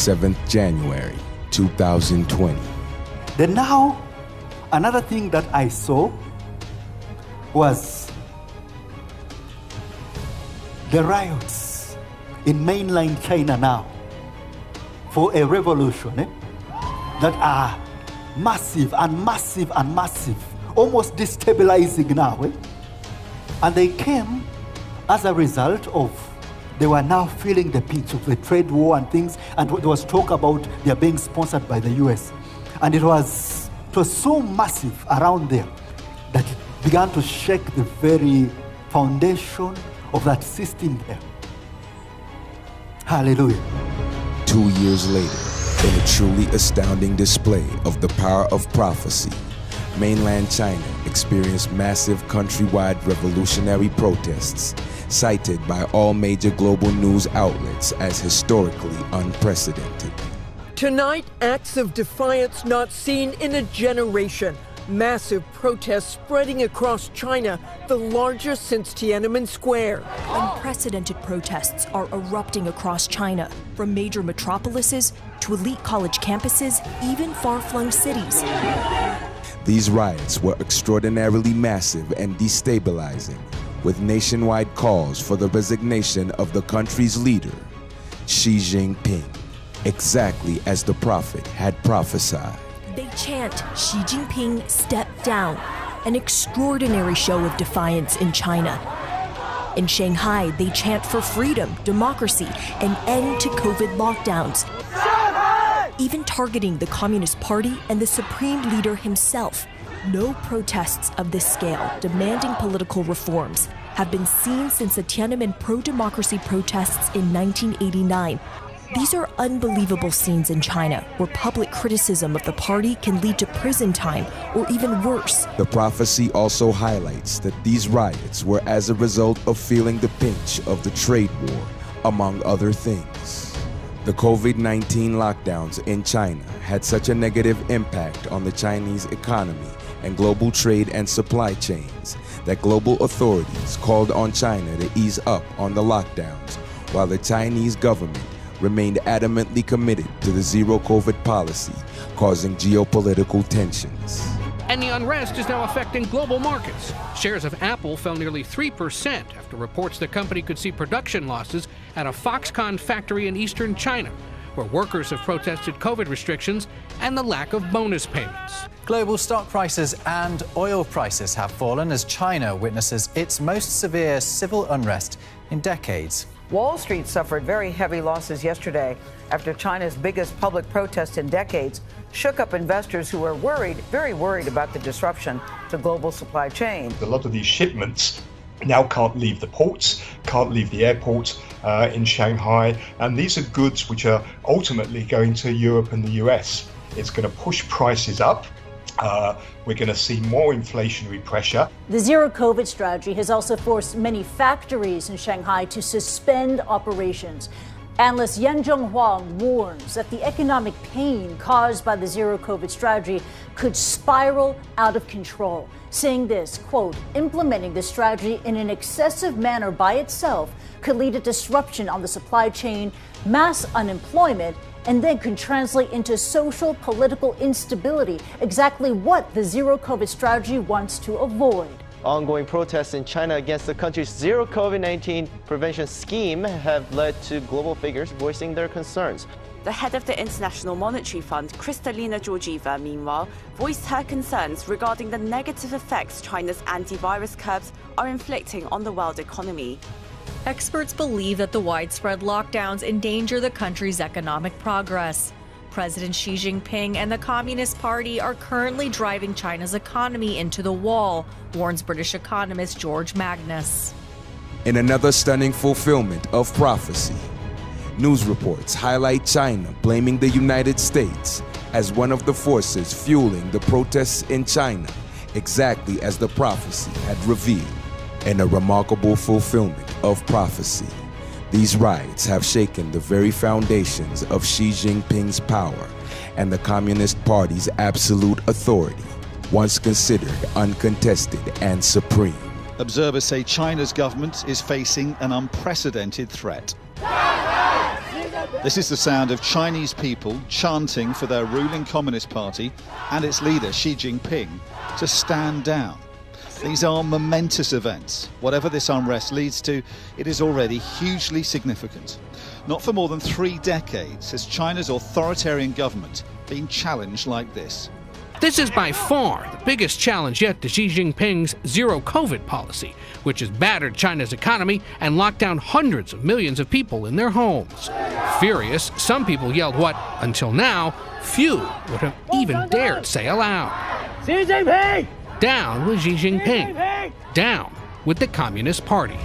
27th January 2020. Then now, another thing that I saw was the riots in mainland China now for a revolution that are massive and massive and massive, almost destabilizing now. And they came as a result of, they were now feeling the pinch of the trade war and things, and there was talk about they are being sponsored by the US. And it was so massive around there that it began to shake the very foundation of that system there. Hallelujah. 2 years later, in a truly astounding display of the power of prophecy, mainland China experienced massive countrywide revolutionary protests, cited by all major global news outlets as historically unprecedented. Tonight, acts of defiance not seen in a generation. Massive protests spreading across China, the largest since Tiananmen Square. Unprecedented protests are erupting across China, from major metropolises to elite college campuses, even far-flung cities. These riots were extraordinarily massive and destabilizing, with nationwide calls for the resignation of the country's leader, Xi Jinping, exactly as the prophet had prophesied. They chant, Xi Jinping, step down, an extraordinary show of defiance in China. In Shanghai, they chant for freedom, democracy, an end to COVID lockdowns, even targeting the Communist Party and the Supreme Leader himself. No protests of this scale, demanding political reforms, have been seen since the Tiananmen pro-democracy protests in 1989. These are unbelievable scenes in China, where public criticism of the party can lead to prison time or even worse. The prophecy also highlights that these riots were as a result of feeling the pinch of the trade war, among other things. The COVID-19 lockdowns in China had such a negative impact on the Chinese economy and global trade and supply chains that global authorities called on China to ease up on the lockdowns, while the Chinese government remained adamantly committed to the zero COVID policy, causing geopolitical tensions. And the unrest is now affecting global markets. Shares of Apple fell nearly 3% after reports the company could see production losses at a Foxconn factory in eastern China, where workers have protested COVID restrictions and the lack of bonus payments. Global stock prices and oil prices have fallen as China witnesses its most severe civil unrest in decades. Wall Street suffered very heavy losses yesterday after China's biggest public protest in decades shook up investors who were worried, very worried about the disruption to global supply chain. A lot of these shipments now can't leave the ports, can't leave the airports in Shanghai, and these are goods which are ultimately going to Europe and the US. It's going to push prices up. We're going to see more inflationary pressure. The zero COVID strategy has also forced many factories in Shanghai to suspend operations. Analyst Yan Zhenghua warns that the economic pain caused by the zero COVID strategy could spiral out of control, saying this, quote, implementing this strategy in an excessive manner by itself could lead to disruption on the supply chain, mass unemployment, and then could translate into social, political instability, exactly what the zero COVID strategy wants to avoid. Ongoing protests in China against the country's zero COVID-19 prevention scheme have led to global figures voicing their concerns. The head of the International Monetary Fund, Kristalina Georgieva, meanwhile, voiced her concerns regarding the negative effects China's antivirus curbs are inflicting on the world economy. Experts believe that the widespread lockdowns endanger the country's economic progress. President Xi Jinping and the Communist Party are currently driving China's economy into the wall, warns British economist George Magnus. In another stunning fulfillment of prophecy, news reports highlight China blaming the United States as one of the forces fueling the protests in China, exactly as the prophecy had revealed. In a remarkable fulfillment of prophecy, these riots have shaken the very foundations of Xi Jinping's power and the Communist Party's absolute authority, once considered uncontested and supreme. Observers say China's government is facing an unprecedented threat. This is the sound of Chinese people chanting for their ruling Communist Party and its leader, Xi Jinping, to stand down. These are momentous events. Whatever this unrest leads to, it is already hugely significant. Not for more than 3 decades has China's authoritarian government been challenged like this. This is by far the biggest challenge yet to Xi Jinping's zero-COVID policy, which has battered China's economy and locked down hundreds of millions of people in their homes. Furious, some people yelled what, until now, few would have even dared say aloud. Xi Jinping! Down with Xi Jinping. Down with the Communist Party.